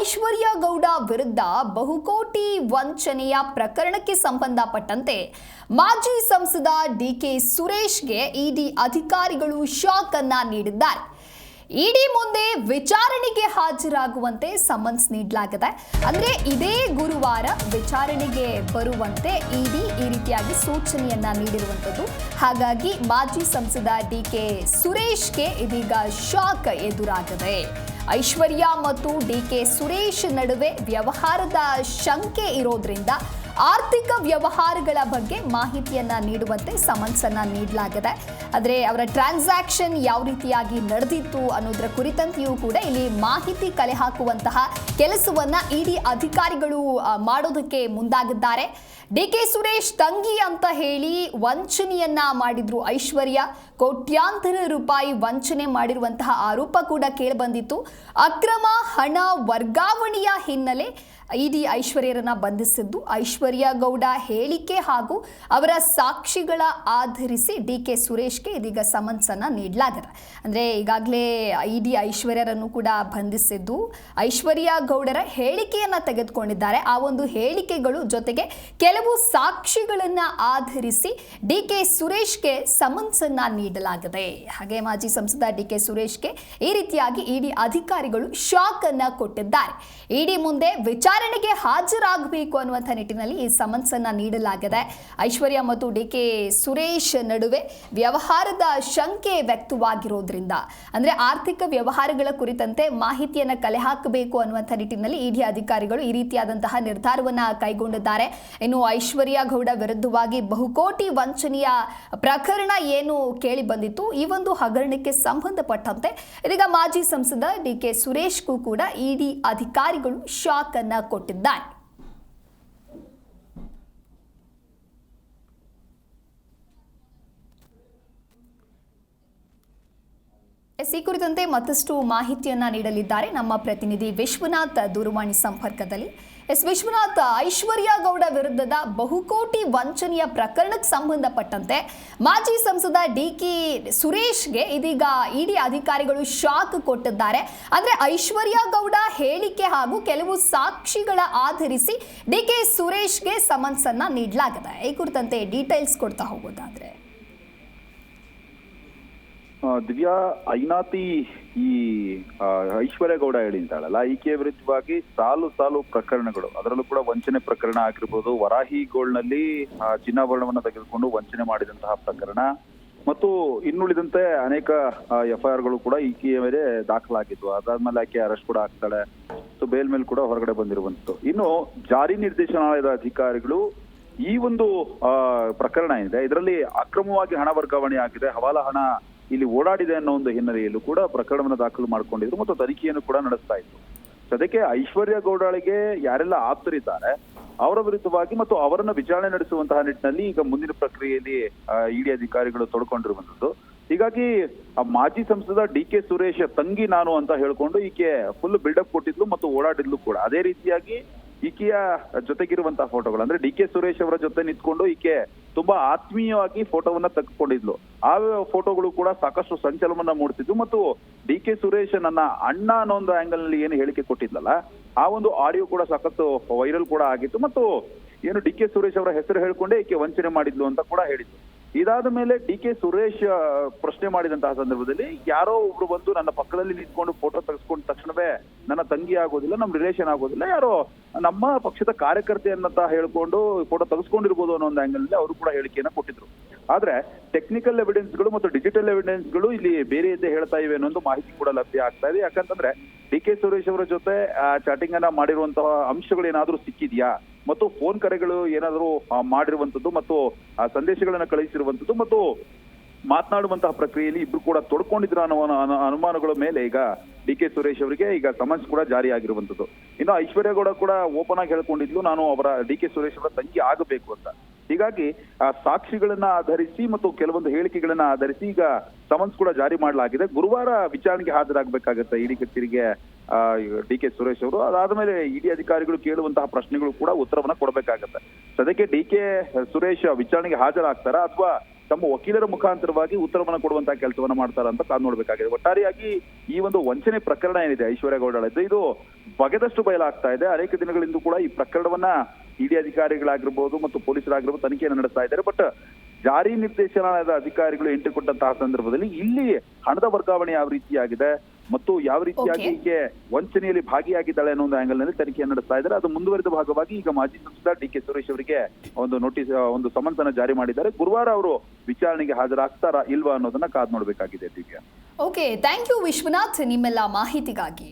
ಐಶ್ವರ್ಯ ಗೌಡ ವಿರುದ್ಧ ಬಹುಕೋಟಿ ವಂಚನೆಯ ಪ್ರಕರಣಕ್ಕೆ ಸಂಬಂಧಪಟ್ಟಂತೆ ಮಾಜಿ ಸಂಸದ ಡಿಕೆ ಸುರೇಶ್ಗೆ ಇಡಿ ಅಧಿಕಾರಿಗಳು ಶಾಕ್ ಅನ್ನ ನೀಡಿದ್ದಾರೆ. ಇಡಿ ಮುಂದೆ ವಿಚಾರಣೆಗೆ ಹಾಜರಾಗುವಂತೆ ಸಮನ್ಸ್ ನೀಡಲಾಗಿದೆ. ಅಂದ್ರೆ ಇದೇ ಗುರುವಾರ ವಿಚಾರಣೆಗೆ ಬರುವಂತೆ ಇಡಿ ಈ ರೀತಿಯಾಗಿ ಸೂಚನೆಯನ್ನ ನೀಡಿರುವಂತದ್ದು. ಹಾಗಾಗಿ ಮಾಜಿ ಸಂಸದ ಡಿಕೆ ಸುರೇಶ್ಗೆ ಇದೀಗ ಶಾಕ್ ಎದುರಾಗಿದೆ. ಐಶ್ವರ್ಯ ಮತ್ತು ಡಿಕೆ ಸುರೇಶ್ ನಡುವೆ ವ್ಯವಹಾರದ ಶಂಕೆ ಇರೋದ್ರಿಂದ ಆರ್ಥಿಕ ವ್ಯವಹಾರಗಳ ಬಗ್ಗೆ ಮಾಹಿತಿಯನ್ನ ನೀಡುವಂತೆ ಸಮನ್ಸ್ ಅನ್ನ ನೀಡಲಾಗಿದೆ. ಆದರೆ ಅವರ ಟ್ರಾನ್ಸಾಕ್ಷನ್ ಯಾವ ರೀತಿಯಾಗಿ ನಡೆದಿತ್ತು ಅನ್ನೋದರ ಕುರಿತಂತೆಯೂ ಕೂಡ ಇಲ್ಲಿ ಮಾಹಿತಿ ಕಲೆ ಹಾಕುವಂತಹ ಕೆಲಸವನ್ನ ಇಡಿ ಅಧಿಕಾರಿಗಳು ಮಾಡೋದಕ್ಕೆ ಮುಂದಾಗಿದ್ದಾರೆ. ಡಿಕೆ ಸುರೇಶ್ ತಂಗಿ ಅಂತ ಹೇಳಿ ವಂಚನೆಯನ್ನ ಮಾಡಿದ್ರು ಐಶ್ವರ್ಯ. ಕೋಟ್ಯಾಂತರ ರೂಪಾಯಿ ವಂಚನೆ ಮಾಡಿರುವಂತಹ ಆರೋಪ ಕೂಡ ಕೇಳಿಬಂದಿತ್ತು. ಅಕ್ರಮ ಹಣ ವರ್ಗಾವಣೆಯ ಹಿನ್ನೆಲೆ ಇಡಿ ಐಶ್ವರ್ಯರನ್ನ ಬಂಧಿಸಿದ್ದು. ಐಶ್ವರ್ಯ ಗೌಡ ಹೇಳಿಕೆ ಹಾಗೂ ಅವರ ಸಾಕ್ಷಿಗಳ ಆಧರಿಸಿ ಡಿಕೆ ಸುರೇಶ್ಗೆ ಇದೀಗ ಸಮನ್ಸ್ ಅನ್ನ ನೀಡಲಾಗಿದೆ. ಅಂದ್ರೆ ಈಗಾಗಲೇ ಇಡಿ ಐಶ್ವರ್ಯರನ್ನು ಕೂಡ ಬಂಧಿಸಿದ್ದು. ಐಶ್ವರ್ಯ ಗೌಡರ ಹೇಳಿಕೆಯನ್ನ ತೆಗೆದುಕೊಂಡಿದ್ದಾರೆ. ಆ ಒಂದು ಹೇಳಿಕೆಗಳು ಜೊತೆಗೆ ಕೆಲವು ಸಾಕ್ಷಿಗಳನ್ನ ಆಧರಿಸಿ ಡಿಕೆ ಸುರೇಶ್ಗೆ ಸಮನ್ಸ್ ಅನ್ನ ನೀಡಲಾಗಿದೆ. ಹಾಗೆ ಮಾಜಿ ಸಂಸದ ಡಿಕೆ ಸುರೇಶ್ಗೆ ಈ ರೀತಿಯಾಗಿ ಇಡಿ ಅಧಿಕಾರಿಗಳು ಶಾಕ್ ಅನ್ನ ಕೊಟ್ಟಿದ್ದಾರೆ. ಇಡಿ ಮುಂದೆ ವಿಚಾರಣೆಗೆ ಹಾಜರಾಗಬೇಕು ಅನ್ನುವಂಥ ನಿಟ್ಟಿನಲ್ಲಿ ಈ ಸಮನ್ಸ್ ಅನ್ನ ನೀಡಲಾಗಿದೆ. ಐಶ್ವರ್ಯ ಮತ್ತು ಡಿಕೆ ಸುರೇಶ್ ನಡುವೆ ವ್ಯವಹಾರದ ಶಂಕೆ ವ್ಯಕ್ತವಾಗಿರೋದ್ರಿಂದ ಅಂದ್ರೆ ಆರ್ಥಿಕ ವ್ಯವಹಾರಗಳ ಕುರಿತಂತೆ ಮಾಹಿತಿಯನ್ನ ಕಲೆ ಹಾಕಬೇಕು ಅನ್ನುವಂಥ ನಿಟ್ಟಿನಲ್ಲಿ ಇಡಿ ಅಧಿಕಾರಿಗಳು ಈ ರೀತಿಯಾದಂತಹ ನಿರ್ಧಾರವನ್ನ ಕೈಗೊಂಡಿದ್ದಾರೆ. ಇನ್ನು ಐಶ್ವರ್ಯ ಗೌಡ ವಿರುದ್ಧವಾಗಿ ಬಹುಕೋಟಿ ವಂಚನೆಯ ಪ್ರಕರಣ ಏನು ಕೇಳಿ ಬಂದಿತ್ತು, ಈ ಒಂದು ಹಗರಣಕ್ಕೆ ಸಂಬಂಧಪಟ್ಟಂತೆ ಇದೀಗ ಮಾಜಿ ಸಂಸದ ಡಿಕೆ ಸುರೇಶ್ಗೂ ಕೂಡ ಇಡಿ ಅಧಿಕಾರಿಗಳು ಶಾಕ್ ಅನ್ನ ಕೊಟ್ಟಿದ್ದಾರೆ. ಈ ಕುರಿತಂತೆ ಮತ್ತಷ್ಟು ಮಾಹಿತಿಯನ್ನ ನೀಡಲಿದ್ದಾರೆ ನಮ್ಮ ಪ್ರತಿನಿಧಿ ವಿಶ್ವನಾಥ್ ದೂರವಾಣಿ ಸಂಪರ್ಕದಲ್ಲಿ. ವಿಶ್ವನಾಥ್, ಐಶ್ವರ್ಯ ಗೌಡ ವಿರುದ್ಧದ ಬಹುಕೋಟಿ ವಂಚನೆಯ ಪ್ರಕರಣಕ್ಕೆ ಸಂಬಂಧಪಟ್ಟಂತೆ ಮಾಜಿ ಸಂಸದ ಡಿಕೆ ಸುರೇಶ್ಗೆ ಇದೀಗ ಇಡಿ ಅಧಿಕಾರಿಗಳು ಶಾಕ್ ಕೊಟ್ಟಿದ್ದಾರೆ. ಅಂದ್ರೆ ಐಶ್ವರ್ಯ ಗೌಡ ಹೇಳಿಕೆ ಹಾಗೂ ಕೆಲವು ಸಾಕ್ಷಿಗಳ ಆಧರಿಸಿ ಡಿಕೆ ಸುರೇಶ್ಗೆ ಸಮನ್ಸ್ ಅನ್ನ ನೀಡಲಾಗಿದೆ. ಈ ಕುರಿತಂತೆ ಡೀಟೇಲ್ಸ್ ಕೊಡ್ತಾ ಹೋಗೋದಾದ್ರೆ ದಿವ್ಯಾ, ಐನಾತಿ ಈ ಐಶ್ವರ್ಯ ಗೌಡ ಹೇಳಿದ್ದಾಳಲ್ಲ, ಈಕೆಯ ವಿರುದ್ಧವಾಗಿ ಸಾಲು ಪ್ರಕರಣಗಳು, ಅದರಲ್ಲೂ ಕೂಡ ವಂಚನೆ ಪ್ರಕರಣ ಆಗಿರ್ಬೋದು, ವರಾಹಿ ಗೋಲ್ಡ್ನಲ್ಲಿ ಚಿನ್ನಾಭರಣವನ್ನ ತೆಗೆದುಕೊಂಡು ವಂಚನೆ ಮಾಡಿದಂತಹ ಪ್ರಕರಣ ಮತ್ತು ಇನ್ನುಳಿದಂತೆ ಅನೇಕ FIR ಗಳು ಕೂಡ ಈಕೆಯ ಮೇಲೆ ದಾಖಲಾಗಿದ್ವು. ಅದಾದ್ಮೇಲೆ ಆಕೆ ಅರೆಸ್ಟ್ ಕೂಡ ಆಗ್ತಾಳೆ. ಸೊ ಬೇಲ್ ಮೇಲೆ ಕೂಡ ಹೊರಗಡೆ ಬಂದಿರುವಂತದ್ದು. ಇನ್ನು ಜಾರಿ ನಿರ್ದೇಶನಾಲಯದ ಅಧಿಕಾರಿಗಳು ಈ ಒಂದು ಪ್ರಕರಣ ಏನಿದೆ ಇದರಲ್ಲಿ ಅಕ್ರಮವಾಗಿ ಹಣ ವರ್ಗಾವಣೆ ಆಗಿದೆ, ಹವಾಲಾ ಹಣ ಇಲ್ಲಿ ಓಡಾಡಿದೆ ಅನ್ನೋ ಒಂದು ಹಿನ್ನೆಲೆಯಲ್ಲೂ ಕೂಡ ಪ್ರಕರಣವನ್ನು ದಾಖಲು ಮಾಡಿಕೊಂಡಿದ್ರು ಮತ್ತು ತನಿಖೆಯನ್ನು ಕೂಡ ನಡೆಸ್ತಾ ಇತ್ತು. ಅದಕ್ಕೆ ಐಶ್ವರ್ಯ ಗೌಡಳಿಗೆ ಯಾರೆಲ್ಲ ಆಪ್ತರಿದ್ದಾರೆ ಅವರ ವಿರುದ್ಧವಾಗಿ ಮತ್ತು ಅವರನ್ನ ವಿಚಾರಣೆ ನಡೆಸುವಂತಹ ನಿಟ್ಟಿನಲ್ಲಿ ಈಗ ಮುಂದಿನ ಪ್ರಕ್ರಿಯೆಯಲ್ಲಿ ಇಡಿ ಅಧಿಕಾರಿಗಳು ತೊಡ್ಕೊಂಡಿರುವಂತದ್ದು. ಹೀಗಾಗಿ ಮಾಜಿ ಸಂಸದ ಡಿಕೆ ಸುರೇಶ್ ತಂಗಿ ನಾನು ಅಂತ ಹೇಳ್ಕೊಂಡು ಈಕೆ ಫುಲ್ ಬಿಲ್ಡಪ್ ಕೊಟ್ಟಿದ್ಲು ಮತ್ತು ಓಡಾಡಿದ್ಲು ಕೂಡ. ಅದೇ ರೀತಿಯಾಗಿ ಈಕೆಯ ಜೊತೆಗಿರುವಂತಹ ಫೋಟೋಗಳು, ಅಂದ್ರೆ ಡಿಕೆ ಸುರೇಶ್ ಅವರ ಜೊತೆ ನಿಂತ್ಕೊಂಡು ಈಕೆ ತುಂಬಾ ಆತ್ಮೀಯವಾಗಿ ಫೋಟೋವನ್ನ ತೆಗೆದುಕೊಂಡಿದ್ಲು. ಆ ಫೋಟೋಗಳು ಕೂಡ ಸಾಕಷ್ಟು ಸಂಚಲನವನ್ನ ಮೂಡಿಸಿದ್ವು ಮತ್ತು ಡಿಕೆ ಸುರೇಶ್ ನನ್ನ ಅಣ್ಣ ಅನ್ನೋ ಒಂದು ಆಂಗಲ್ ನಲ್ಲಿ ಏನು ಹೇಳಿಕೆ ಕೊಟ್ಟಿದ್ಲಲ್ಲ, ಆ ಒಂದು ಆಡಿಯೋ ಕೂಡ ಸಾಕಷ್ಟು ವೈರಲ್ ಕೂಡ ಆಗಿತ್ತು ಮತ್ತು ಏನು ಡಿಕೆ ಸುರೇಶ್ ಅವರ ಹೆಸರು ಹೇಳ್ಕೊಂಡೇ ಈಕೆ ವಂಚನೆ ಮಾಡಿದ್ಲು ಅಂತ ಕೂಡ ಹೇಳಿದ್ರು. ಇದಾದ ಮೇಲೆ ಡಿಕೆ ಸುರೇಶ್ ಪ್ರಶ್ನೆ ಮಾಡಿದಂತಹ ಸಂದರ್ಭದಲ್ಲಿ ಯಾರೋ ಒಬ್ರು ಬಂದು ನನ್ನ ಪಕ್ಕದಲ್ಲಿ ನಿಂತ್ಕೊಂಡು ಫೋಟೋ ತೆಗೆಸ್ಕೊಂಡ ತಕ್ಷಣವೇ ನನ್ನ ತಂಗಿ ಆಗೋದಿಲ್ಲ, ನಮ್ಮ ರಿಲೇಷನ್ ಆಗೋದಿಲ್ಲ, ಯಾರೋ ನಮ್ಮ ಪಕ್ಷದ ಕಾರ್ಯಕರ್ತೆ ಅನ್ನಂತ ಹೇಳ್ಕೊಂಡು ಫೋಟೋ ತೆಗೆಸ್ಕೊಂಡಿರ್ಬೋದು ಅನ್ನೋ ಒಂದು ಆಂಗಲ್ ನಲ್ಲಿ ಅವರು ಕೂಡ ಹೇಳಿಕೆಯನ್ನ ಕೊಟ್ಟಿದ್ರು. ಆದ್ರೆ ಟೆಕ್ನಿಕಲ್ ಎವಿಡೆನ್ಸ್ಗಳು ಮತ್ತು ಡಿಜಿಟಲ್ ಎವಿಡೆನ್ಸ್ಗಳು ಇಲ್ಲಿ ಬೇರೆಯದ್ದೇ ಹೇಳ್ತಾ ಇವೆ ಅನ್ನೋ ಮಾಹಿತಿ ಕೂಡ ಲಭ್ಯ ಆಗ್ತಾ ಇದೆ. ಯಾಕಂತಂದ್ರೆ ಡಿಕೆ ಸುರೇಶ್ ಅವರ ಜೊತೆ ಚಾಟಿಂಗ್ ಅನ್ನ ಮಾಡಿರುವಂತಹ ಅಂಶಗಳು ಏನಾದ್ರೂ ಸಿಕ್ಕಿದ್ಯಾ ಮತ್ತು ಫೋನ್ ಕರೆಗಳು ಏನಾದರೂ ಮಾಡಿರುವಂತದ್ದು ಮತ್ತು ಸಂದೇಶಗಳನ್ನ ಕಳುಹಿಸಿರುವಂತದ್ದು ಮತ್ತು ಮಾತನಾಡುವಂತಹ ಪ್ರಕ್ರಿಯೆಯಲ್ಲಿ ಇಬ್ರು ಕೂಡ ತೊಡ್ಕೊಂಡಿದ್ರ ಅನ್ನೋ ಅನುಮಾನಗಳ ಮೇಲೆ ಈಗ ಡಿಕೆ ಸುರೇಶ್ ಅವರಿಗೆ ಈಗ ಸಮನ್ಸ್ ಕೂಡ ಜಾರಿ ಆಗಿರುವಂತದ್ದು. ಇನ್ನು ಐಶ್ವರ್ಯ ಗೌಡ ಕೂಡ ಓಪನ್ ಆಗಿ ಹೇಳ್ಕೊಂಡಿದ್ಲು, ನಾನು ಅವರ ಡಿಕೆ ಸುರೇಶ್ ಅವರ ತಂಗಿ ಆಗಬೇಕು ಅಂತ. ಹೀಗಾಗಿ ಆ ಸಾಕ್ಷಿಗಳನ್ನ ಆಧರಿಸಿ ಮತ್ತು ಕೆಲವೊಂದು ಹೇಳಿಕೆಗಳನ್ನ ಆಧರಿಸಿ ಈಗ ಸಮನ್ಸ್ ಕೂಡ ಜಾರಿ ಮಾಡಲಾಗಿದೆ. ಗುರುವಾರ ವಿಚಾರಣೆಗೆ ಹಾಜರಾಗಬೇಕಾಗತ್ತೆ ಇಡಿ ಕಚೇರಿಗೆ ಡಿಕೆ ಸುರೇಶ್ ಅವರು. ಅದಾದ್ಮೇಲೆ ಇಡಿ ಅಧಿಕಾರಿಗಳು ಕೇಳುವಂತಹ ಪ್ರಶ್ನೆಗಳು ಕೂಡ ಉತ್ತರವನ್ನ ಕೊಡಬೇಕಾಗತ್ತೆ. ಸದ್ಯಕ್ಕೆ ಡಿಕೆ ಸುರೇಶ್ ವಿಚಾರಣೆಗೆ ಹಾಜರಾಗ್ತಾರಾ ಅಥವಾ ತಮ್ಮ ವಕೀಲರ ಮುಖಾಂತರವಾಗಿ ಉತ್ತರವನ್ನ ಕೊಡುವಂತಹ ಕೆಲಸವನ್ನ ಮಾಡ್ತಾರ ಅಂತ ಕಾದು ನೋಡ್ಬೇಕಾಗಿದೆ. ಒಟ್ಟಾರೆಯಾಗಿ ಈ ಒಂದು ವಂಚನೆ ಪ್ರಕರಣ ಏನಿದೆ ಐಶ್ವರ್ಯ ಗೌಡಳದ್ದು, ಇದು ಬಗೆದಷ್ಟು ಬಯಲಾಗ್ತಾ ಇದೆ. ಅನೇಕ ದಿನಗಳಿಂದ ಕೂಡ ಈ ಪ್ರಕರಣವನ್ನ ಇಡಿ ಅಧಿಕಾರಿಗಳಾಗಿರ್ಬೋದು ಮತ್ತು ಪೊಲೀಸರಾಗಿರ್ಬೋದು ತನಿಖೆಯನ್ನು ನಡೆಸ್ತಾ ಇದ್ದಾರೆ. ಬಟ್ ಜಾರಿ ನಿರ್ದೇಶನಾಲಯದ ಅಧಿಕಾರಿಗಳು ಎಂಟ್ರಿ ಕೊಟ್ಟಂತಹ ಸಂದರ್ಭದಲ್ಲಿ ಇಲ್ಲಿ ಹಣದ ವರ್ಗಾವಣೆ ಯಾವ ರೀತಿಯಾಗಿದೆ ಮತ್ತು ಯಾವ ರೀತಿಯಾಗಿ ಈಕೆ ವಂಚನೆಯಲ್ಲಿ ಭಾಗಿಯಾಗಿದ್ದಾಳೆ ಅನ್ನೋ ಒಂದು ಆಂಗಲ್ ನಲ್ಲಿ ತನಿಖೆಯನ್ನು ನಡೆಸ್ತಾ ಇದ್ದಾರೆ. ಅದು ಮುಂದುವರಿದ ಭಾಗವಾಗಿ ಈಗ ಮಾಜಿ ಸಂಸದ ಡಿ ಕೆ ಸುರೇಶ್ ಅವರಿಗೆ ಒಂದು ನೋಟಿಸ್, ಒಂದು ಸಮನ್ಸ್ ಅನ್ನು ಜಾರಿ ಮಾಡಿದ್ದಾರೆ. ಗುರುವಾರ ಅವರು ವಿಚಾರಣೆಗೆ ಹಾಜರಾಗ್ತಾರಾ ಇಲ್ವಾ ಅನ್ನೋದನ್ನ ಕಾದ್ ನೋಡ್ಬೇಕಾಗಿದೆ. ಓಕೆ, ಥ್ಯಾಂಕ್ ಯು ವಿಶ್ವನಾಥ್ ನಿಮ್ಮೆಲ್ಲ ಮಾಹಿತಿಗಾಗಿ.